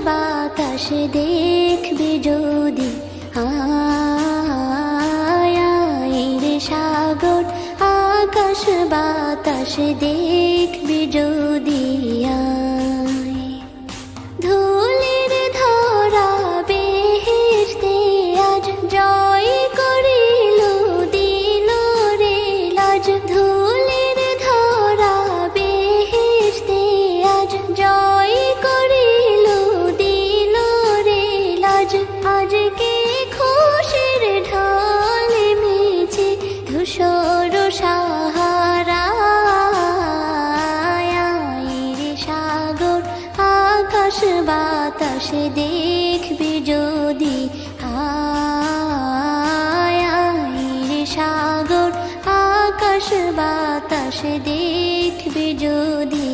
বাতাস দেখবি যদি, আয় রে সাগর আকাশ বাতাস দেখবি যদি, আয় ধুলির ধরা বেহেশতে আজ জয় করিল দিল রে লাজ, ধুলির ধরা বেহেশতে আজ জয় করিল দিল রে লাজ, আজকে খুশির ঢল মেছে ধূসর সাহারা, রে সাগর আকাশ বাতাস দেখবি যদি, আয় রে সাগর আকাশ বাতাস দেখবি যদি।